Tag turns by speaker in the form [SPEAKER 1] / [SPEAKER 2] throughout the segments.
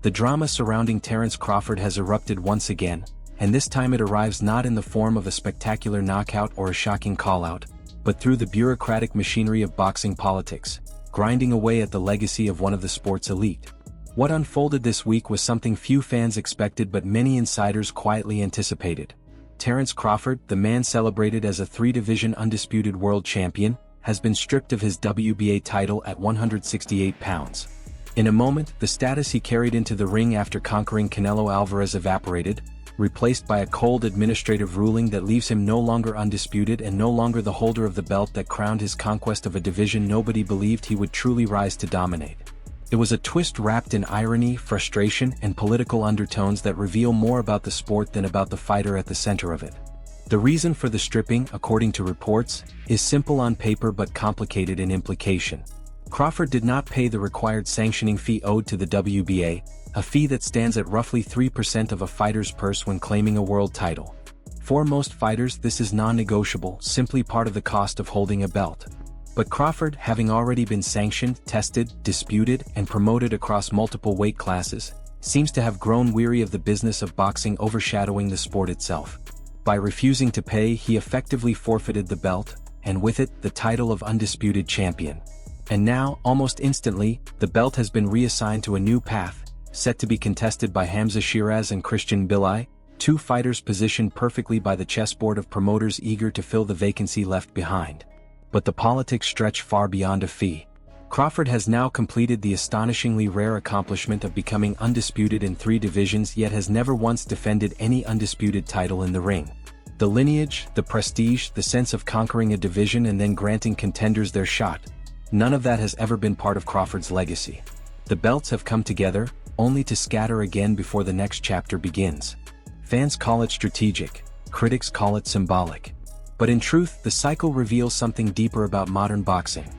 [SPEAKER 1] The drama surrounding Terence Crawford has erupted once again, and this time it arrives not in the form of a spectacular knockout or a shocking callout, but through the bureaucratic machinery of boxing politics, grinding away at the legacy of one of the sport's elite. What unfolded this week was something few fans expected but many insiders quietly anticipated. Terence Crawford, the man celebrated as a three-division undisputed world champion, has been stripped of his WBA title at 168 pounds. In a moment, the status he carried into the ring after conquering Canelo Alvarez evaporated, replaced by a cold administrative ruling that leaves him no longer undisputed and no longer the holder of the belt that crowned his conquest of a division nobody believed he would truly rise to dominate. It was a twist wrapped in irony, frustration, and political undertones that reveal more about the sport than about the fighter at the center of it. The reason for the stripping, according to reports, is simple on paper but complicated in implication. Crawford did not pay the required sanctioning fee owed to the WBA, a fee that stands at roughly 3% of a fighter's purse when claiming a world title. For most fighters, this is non-negotiable, simply part of the cost of holding a belt. But Crawford, having already been sanctioned, tested, disputed, and promoted across multiple weight classes, seems to have grown weary of the business of boxing overshadowing the sport itself. By refusing to pay, he effectively forfeited the belt, and with it, the title of undisputed champion. And now, almost instantly, the belt has been reassigned to a new path, set to be contested by Hamza Shiraz and Christian Bilai, two fighters positioned perfectly by the chessboard of promoters eager to fill the vacancy left behind. But the politics stretch far beyond a fee. Crawford has now completed the astonishingly rare accomplishment of becoming undisputed in three divisions yet has never once defended any undisputed title in the ring. The lineage, the prestige, the sense of conquering a division and then granting contenders their shot, none of that has ever been part of Crawford's legacy. The belts have come together, only to scatter again before the next chapter begins. Fans call it strategic, critics call it symbolic. But in truth, the cycle reveals something deeper about modern boxing.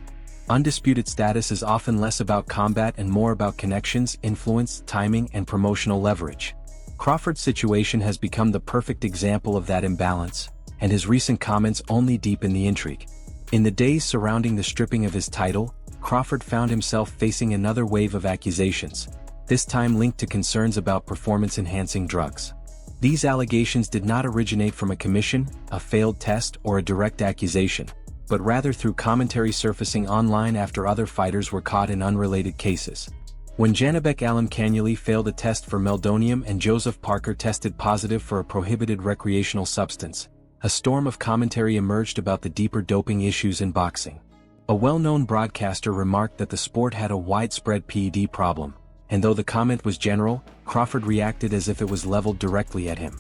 [SPEAKER 1] Undisputed status is often less about combat and more about connections, influence, timing, and promotional leverage. Crawford's situation has become the perfect example of that imbalance, and his recent comments only deepen the intrigue. In the days surrounding the stripping of his title, Crawford found himself facing another wave of accusations, this time linked to concerns about performance-enhancing drugs. These allegations did not originate from a commission, a failed test, or a direct accusation, but rather through commentary surfacing online after other fighters were caught in unrelated cases. When Janibek Alimkanyeli failed a test for meldonium and Joseph Parker tested positive for a prohibited recreational substance, a storm of commentary emerged about the deeper doping issues in boxing. A well-known broadcaster remarked that the sport had a widespread PED problem, and though the comment was general, Crawford reacted as if it was leveled directly at him.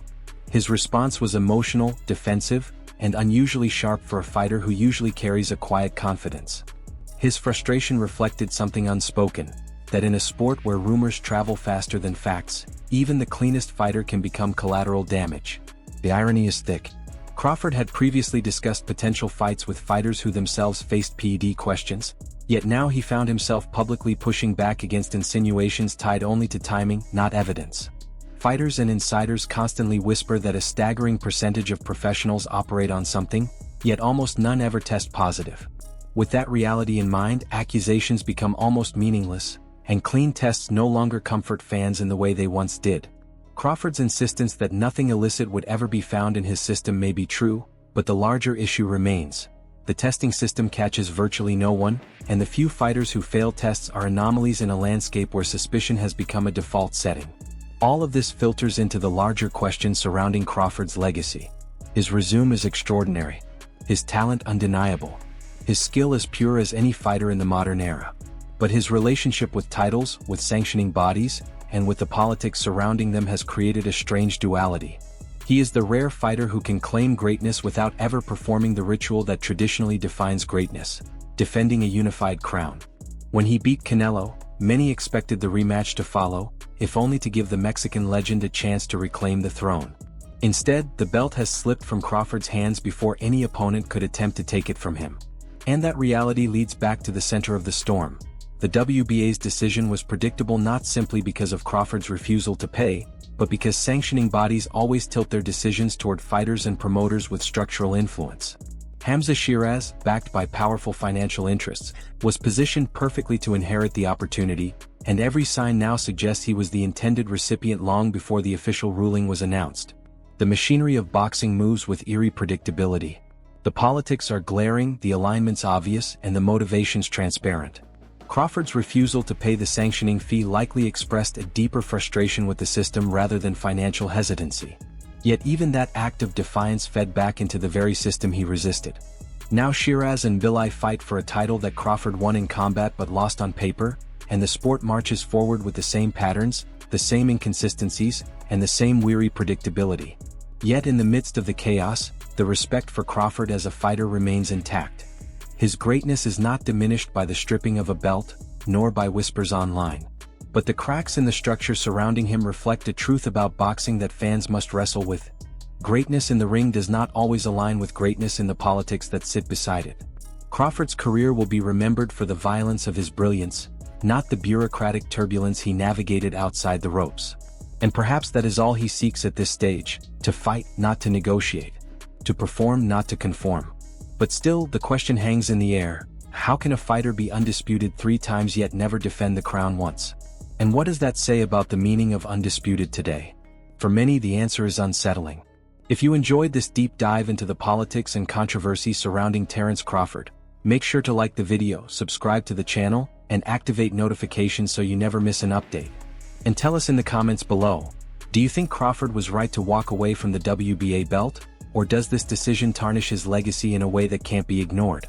[SPEAKER 1] His response was emotional, defensive, and unusually sharp for a fighter who usually carries a quiet confidence. His frustration reflected something unspoken, that in a sport where rumors travel faster than facts, even the cleanest fighter can become collateral damage. The irony is thick. Crawford had previously discussed potential fights with fighters who themselves faced PED questions, yet now he found himself publicly pushing back against insinuations tied only to timing, not evidence. Fighters and insiders constantly whisper that a staggering percentage of professionals operate on something, yet almost none ever test positive. With that reality in mind, accusations become almost meaningless, and clean tests no longer comfort fans in the way they once did. Crawford's insistence that nothing illicit would ever be found in his system may be true, but the larger issue remains. The testing system catches virtually no one, and the few fighters who fail tests are anomalies in a landscape where suspicion has become a default setting. All of this filters into the larger question surrounding Crawford's legacy. His resume is extraordinary. His talent undeniable. His skill as pure as any fighter in the modern era. But his relationship with titles, with sanctioning bodies, and with the politics surrounding them has created a strange duality. He is the rare fighter who can claim greatness without ever performing the ritual that traditionally defines greatness, defending a unified crown. When he beat Canelo, many expected the rematch to follow, if only to give the Mexican legend a chance to reclaim the throne. Instead, the belt has slipped from Crawford's hands before any opponent could attempt to take it from him. And that reality leads back to the center of the storm. The WBA's decision was predictable not simply because of Crawford's refusal to pay, but because sanctioning bodies always tilt their decisions toward fighters and promoters with structural influence. Hamza Shiraz, backed by powerful financial interests, was positioned perfectly to inherit the opportunity, and every sign now suggests he was the intended recipient long before the official ruling was announced. The machinery of boxing moves with eerie predictability. The politics are glaring, the alignments obvious, and the motivations transparent. Crawford's refusal to pay the sanctioning fee likely expressed a deeper frustration with the system rather than financial hesitancy. Yet even that act of defiance fed back into the very system he resisted. Now Shiraz and Bilal fight for a title that Crawford won in combat but lost on paper, and the sport marches forward with the same patterns, the same inconsistencies, and the same weary predictability. Yet in the midst of the chaos, the respect for Crawford as a fighter remains intact. His greatness is not diminished by the stripping of a belt, nor by whispers online. But the cracks in the structure surrounding him reflect a truth about boxing that fans must wrestle with. Greatness in the ring does not always align with greatness in the politics that sit beside it. Crawford's career will be remembered for the violence of his brilliance, not the bureaucratic turbulence he navigated outside the ropes. And perhaps that is all he seeks at this stage, to fight, not to negotiate. To perform, not to conform. But still, the question hangs in the air: how can a fighter be undisputed 3 times yet never defend the crown once? And what does that say about the meaning of undisputed today? For many, the answer is unsettling. If you enjoyed this deep dive into the politics and controversy surrounding Terence Crawford, make sure to like the video, subscribe to the channel, and activate notifications so you never miss an update. And tell us in the comments below, do you think Crawford was right to walk away from the WBA belt, or does this decision tarnish his legacy in a way that can't be ignored?